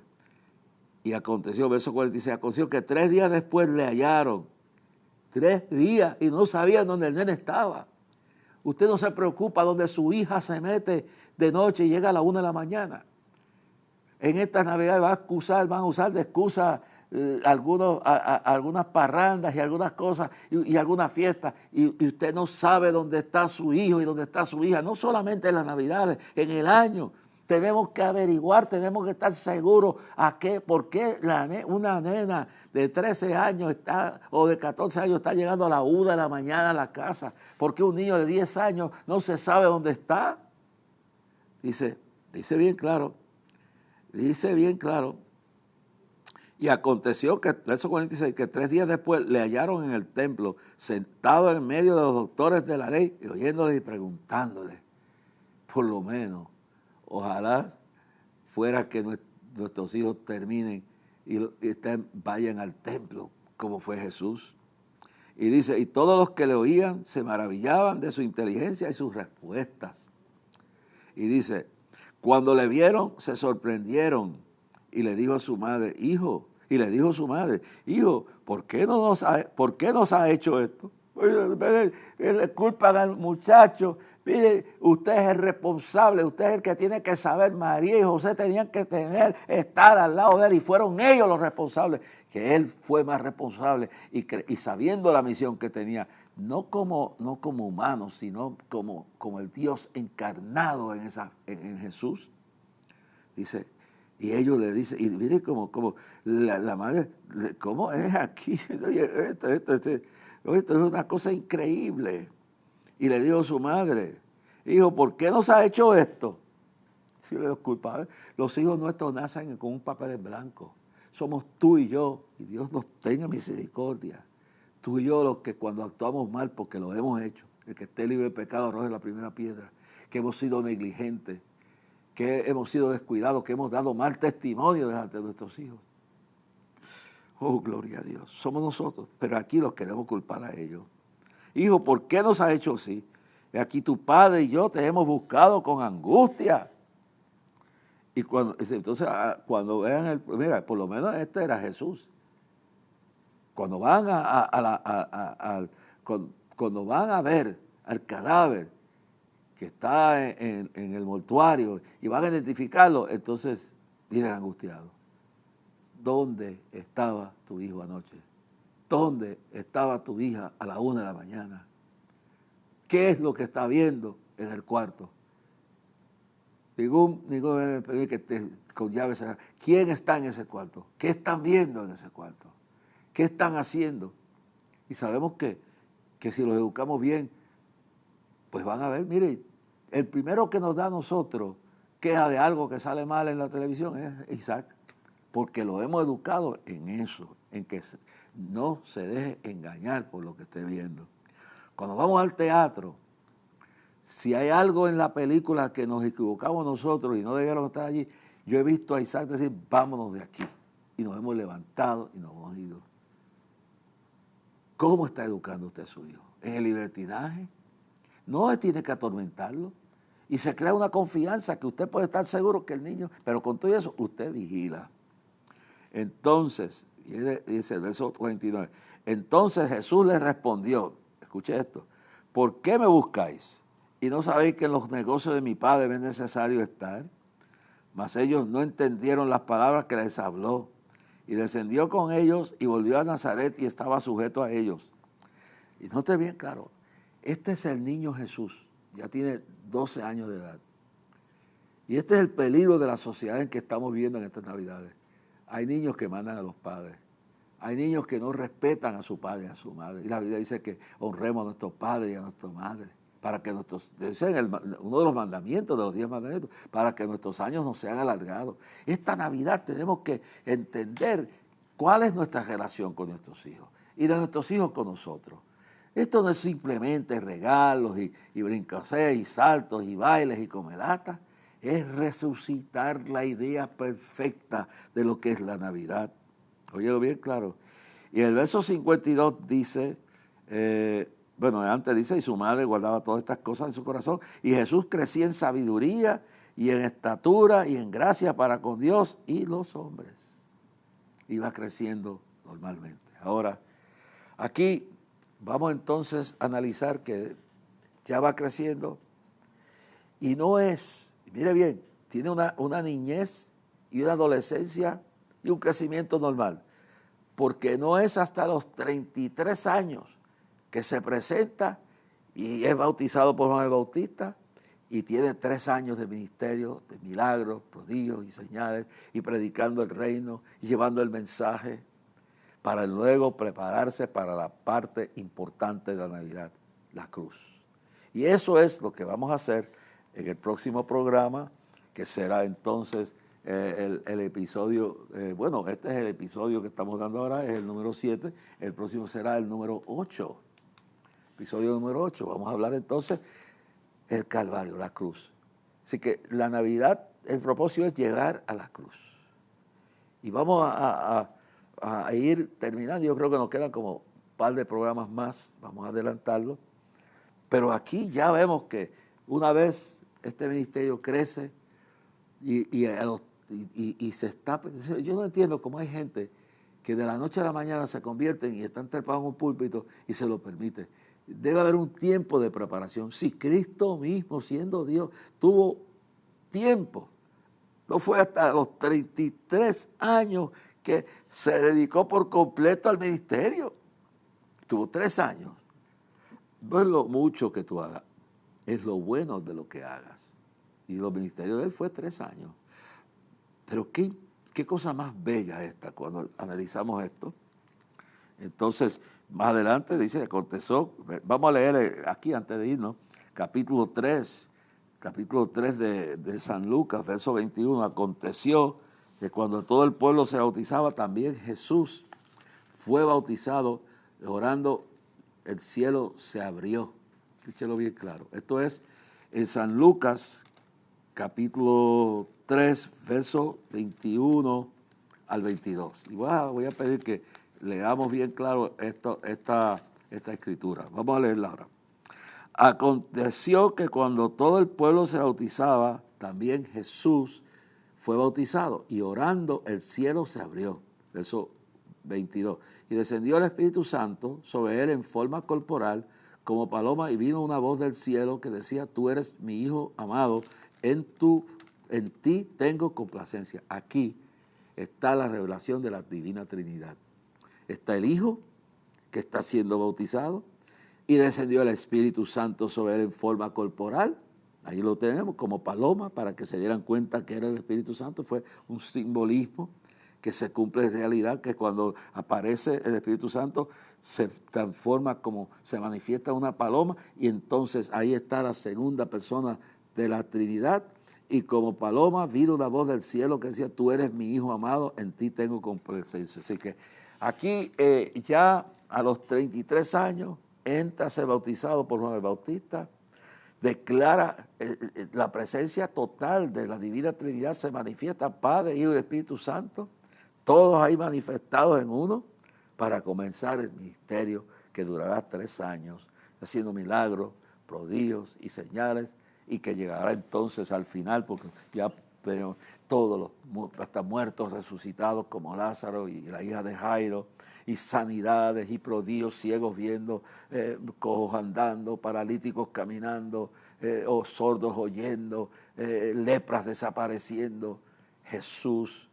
Y aconteció, verso 46, aconteció que 3 días después le hallaron. 3 días y no sabían dónde el nene estaba. Usted no se preocupa donde su hija se mete de noche y llega a la 1 de la mañana. En estas Navidades van a usar de excusa algunas parrandas y algunas cosas y algunas fiestas. Y usted no sabe dónde está su hijo y dónde está su hija. No solamente en las Navidades, en el año. Tenemos que averiguar, tenemos que estar seguros por qué una nena de 13 años o de 14 años está llegando a la 1 de la mañana a la casa. ¿Por qué un niño de 10 años no se sabe dónde está? Dice bien claro. Y aconteció que, verso 46, que 3 días después le hallaron en el templo, sentado en medio de los doctores de la ley, y oyéndoles y preguntándoles, por lo menos. Ojalá fuera que nuestros hijos terminen y vayan al templo como fue Jesús. Y dice, y todos los que le oían se maravillaban de su inteligencia y sus respuestas. Y dice, cuando le vieron se sorprendieron y le dijo a su madre, hijo, ¿por qué nos ha hecho esto? Le culpan al muchacho. Mire, usted es el responsable, usted es el que tiene que saber. María y José tenían que estar al lado de él y fueron ellos los responsables, que él fue más responsable y sabiendo la misión que tenía, no como humano, sino como el Dios encarnado en Jesús. Dice, y ellos le dicen, y mire como la madre, ¿cómo es aquí? Esto es una cosa increíble. Y le dijo a su madre, hijo, ¿por qué nos ha hecho esto? Si los culpables, los hijos nuestros nacen con un papel en blanco. Somos tú y yo, y Dios nos tenga misericordia. Tú y yo los que cuando actuamos mal, porque lo hemos hecho, el que esté libre de pecado arroje la primera piedra, que hemos sido negligentes, que hemos sido descuidados, que hemos dado mal testimonio delante de nuestros hijos. Oh, gloria a Dios. Somos nosotros, pero aquí los queremos culpar a ellos. Hijo, ¿por qué nos has hecho así? Aquí tu padre y yo te hemos buscado con angustia. Y entonces, cuando vean mira, por lo menos este era Jesús. Cuando van cuando van a ver al cadáver que está en el mortuario y van a identificarlo, entonces vienen angustiados. ¿Dónde estaba tu hijo anoche? ¿Dónde estaba tu hija a la 1 de la mañana? ¿Qué es lo que está viendo en el cuarto? Ningún debe pedir que esté con llave cerrada. ¿Quién está en ese cuarto? ¿Qué están viendo en ese cuarto? ¿Qué están haciendo? Y sabemos que si los educamos bien, pues van a ver, mire, el primero que nos da a nosotros queja de algo que sale mal en la televisión es Isaac, porque lo hemos educado en eso, en que no se deje engañar por lo que esté viendo. Cuando vamos al teatro, si hay algo en la película que nos equivocamos nosotros y no debieron estar allí, yo he visto a Isaac decir, vámonos de aquí. Y nos hemos levantado y nos hemos ido. ¿Cómo está educando usted a su hijo? ¿En el libertinaje? No, tiene que atormentarlo. Y se crea una confianza que usted puede estar seguro que el niño, pero con todo eso, usted vigila. Entonces, dice el verso 29, entonces Jesús les respondió, escuche esto, ¿por qué me buscáis? ¿Y no sabéis que en los negocios de mi Padre es necesario estar? Mas ellos no entendieron las palabras que les habló. Y descendió con ellos y volvió a Nazaret y estaba sujeto a ellos. Y note bien claro, este es el niño Jesús, ya tiene 12 años de edad. Y este es el peligro de la sociedad en que estamos viviendo en estas Navidades. Hay niños que mandan a los padres. Hay niños que no respetan a su padre y a su madre. Y la Biblia dice que honremos a nuestros padres y a nuestras madres. Para que uno de los mandamientos, de los 10 mandamientos, para que nuestros años no sean alargados. Esta Navidad tenemos que entender cuál es nuestra relación con nuestros hijos y de nuestros hijos con nosotros. Esto no es simplemente regalos y brincosés y saltos y bailes y comelatas. Es resucitar la idea perfecta de lo que es la Navidad. Óyelo bien claro. Y el verso 52 dice... antes dice, y su madre guardaba todas estas cosas en su corazón, y Jesús crecía en sabiduría y en estatura y en gracia para con Dios y los hombres. Iba creciendo normalmente. Ahora, aquí vamos entonces a analizar que ya va creciendo y no es, mire bien, tiene una niñez y una adolescencia y un crecimiento normal, porque no es hasta los 33 años que se presenta y es bautizado por Juan el Bautista y tiene 3 años de ministerio, de milagros, prodigios y señales, y predicando el reino y llevando el mensaje para luego prepararse para la parte importante de la Navidad, la cruz. Y eso es lo que vamos a hacer en el próximo programa, que será entonces el episodio, este es el episodio que estamos dando ahora, es el número 7, el próximo será el número 8. Episodio número 8, vamos a hablar entonces el Calvario, la cruz. Así que la Navidad, el propósito es llegar a la cruz. Y vamos a ir terminando, yo creo que nos quedan como un par de programas más, vamos a adelantarlo. Pero aquí ya vemos que una vez este ministerio crece y se está... Yo no entiendo cómo hay gente que de la noche a la mañana se convierten y están trepados en un púlpito y se lo permite. Debe haber un tiempo de preparación. Si Cristo mismo, siendo Dios, tuvo tiempo, no fue hasta los 33 años que se dedicó por completo al ministerio. Tuvo 3 años. No es lo mucho que tú hagas, es lo bueno de lo que hagas. Y los ministerios de él fue 3 años. Pero qué cosa más bella esta cuando analizamos esto. Entonces, más adelante dice, aconteció, vamos a leer aquí antes de irnos, capítulo 3 de San Lucas, verso 21, aconteció que cuando todo el pueblo se bautizaba, también Jesús fue bautizado, orando, el cielo se abrió. Escúchelo bien claro. Esto es en San Lucas, capítulo 3, verso 21 al 22. Y voy a pedir que leamos bien claro esta escritura. Vamos a leerla ahora. Aconteció que cuando todo el pueblo se bautizaba, también Jesús fue bautizado, y orando el cielo se abrió. Verso 22. Y descendió el Espíritu Santo sobre él en forma corporal, como paloma, y vino una voz del cielo que decía, tú eres mi Hijo amado, en ti tengo complacencia. Aquí está la revelación de la Divina Trinidad. Está el Hijo que está siendo bautizado y descendió el Espíritu Santo sobre él en forma corporal. Ahí lo tenemos como paloma para que se dieran cuenta que era el Espíritu Santo. Fue un simbolismo que se cumple en realidad, que cuando aparece el Espíritu Santo se transforma como se manifiesta una paloma y entonces ahí está la segunda persona de la Trinidad. y como paloma vino una voz del cielo que decía, tú eres mi hijo amado, en ti tengo complacencia. Así que aquí ya a los 33 años entra a ser bautizado por Juan el Bautista, declara la presencia total de la Divina Trinidad, se manifiesta Padre, Hijo y Espíritu Santo, todos ahí manifestados en uno, para comenzar el ministerio que durará 3 años, haciendo milagros, prodigios y señales, y que llegará entonces al final, porque ya tenemos todos hasta muertos resucitados como Lázaro y la hija de Jairo, y sanidades y prodigios, ciegos viendo, cojos andando, paralíticos caminando, o sordos oyendo, lepras desapareciendo. Jesús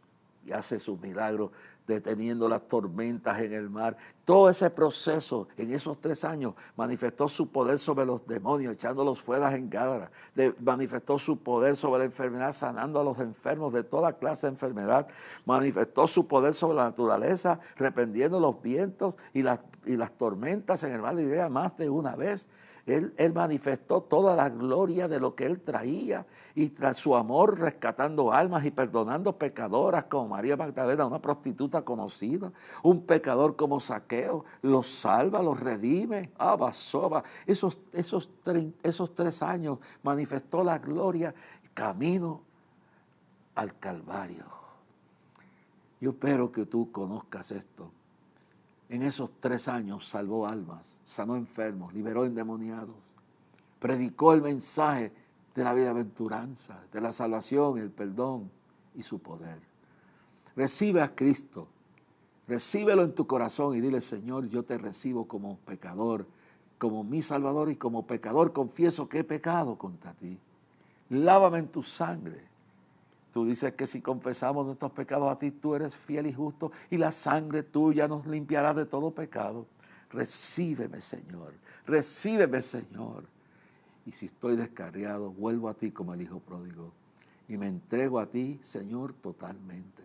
hace sus milagros, deteniendo las tormentas en el mar. Todo ese proceso en esos 3 años manifestó su poder sobre los demonios, echándolos fuera en Gádara. Manifestó su poder sobre la enfermedad, sanando a los enfermos de toda clase de enfermedad. Manifestó su poder sobre la naturaleza, reprendiendo los vientos y las tormentas en el mar de Galilea más de una vez. Él manifestó toda la gloria de lo que él traía y tras su amor rescatando almas y perdonando pecadoras como María Magdalena, una prostituta conocida, un pecador como Zaqueo, los salva, los redime. Esos 3 años manifestó la gloria camino al Calvario. Yo espero que tú conozcas esto. En esos 3 años salvó almas, sanó enfermos, liberó endemoniados, predicó el mensaje de la bienaventuranza, de la salvación, el perdón y su poder. Recibe a Cristo, recíbelo en tu corazón y dile, Señor, yo te recibo como pecador, como mi Salvador, y como pecador confieso que he pecado contra ti. Lávame en tu sangre. Tú dices que si confesamos nuestros pecados a ti, tú eres fiel y justo, y la sangre tuya nos limpiará de todo pecado. Recíbeme, Señor. Recíbeme, Señor. Y si estoy descarriado, vuelvo a ti como el hijo pródigo. Y me entrego a ti, Señor, totalmente.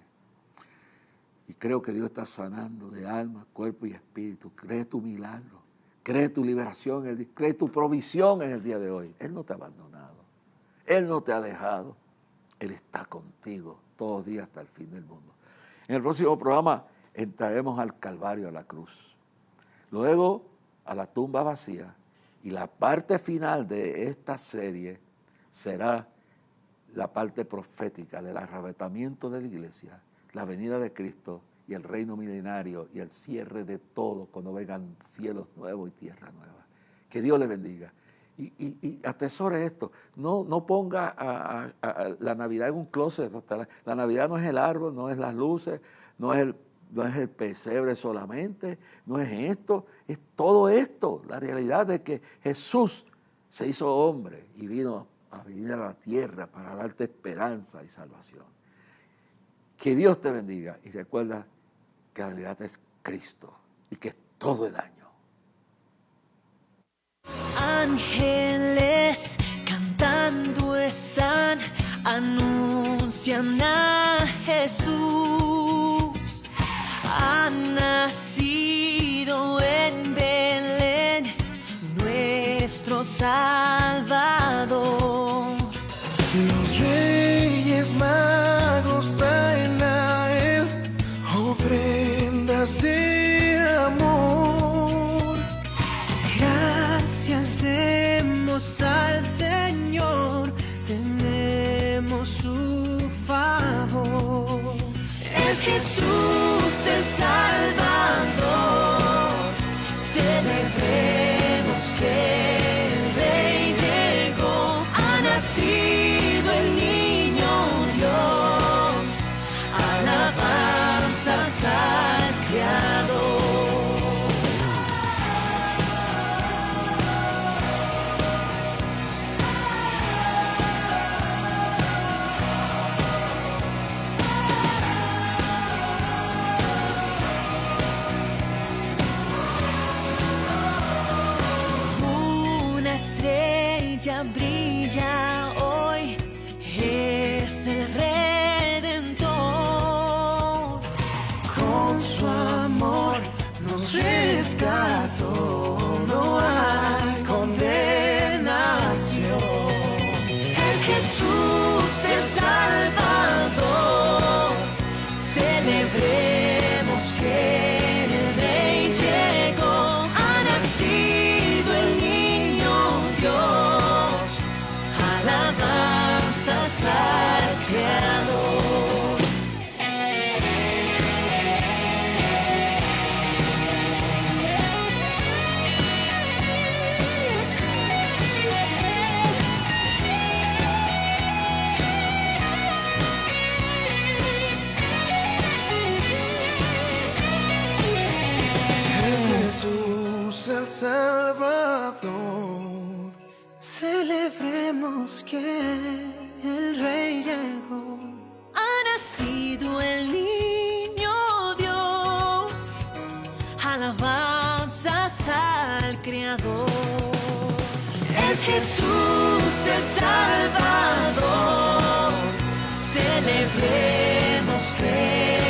Y creo que Dios está sanando de alma, cuerpo y espíritu. Cree tu milagro. Cree tu liberación. Cree tu provisión en el día de hoy. Él no te ha abandonado. Él no te ha dejado. Él está contigo todos los días hasta el fin del mundo. En el próximo programa entraremos al Calvario, a la cruz. Luego a la tumba vacía. Y la parte final de esta serie será la parte profética del arrebatamiento de la iglesia, la venida de Cristo y el reino milenario y el cierre de todo cuando vengan cielos nuevos y tierra nueva. Que Dios le bendiga. Y atesore esto, no ponga la Navidad en un closet. La Navidad no es el árbol, no es las luces, no es el pesebre solamente, no es esto, es todo esto. La realidad de que Jesús se hizo hombre y vino a venir a la tierra para darte esperanza y salvación. Que Dios te bendiga y recuerda que la Navidad es Cristo y que es todo el año. Ángeles cantando están, anuncian a Jesús. Ha nacido en Belén nuestro Salvador. Los reyes magos traen a él ofrendas de amor. Gracias demos al Señor, tenemos su favor. Es Jesús el Salvador, celebremos que el Rey llegó. Ha nacido el niño Dios, alabanzas al Creador. Estrella brilla hoy, es el Redentor. Con su amor nos rescató, no hay condenación. Es Jesús que el Rey llegó. Ha nacido el niño Dios, alabanzas al Creador. Es Jesús el Salvador, celebremos que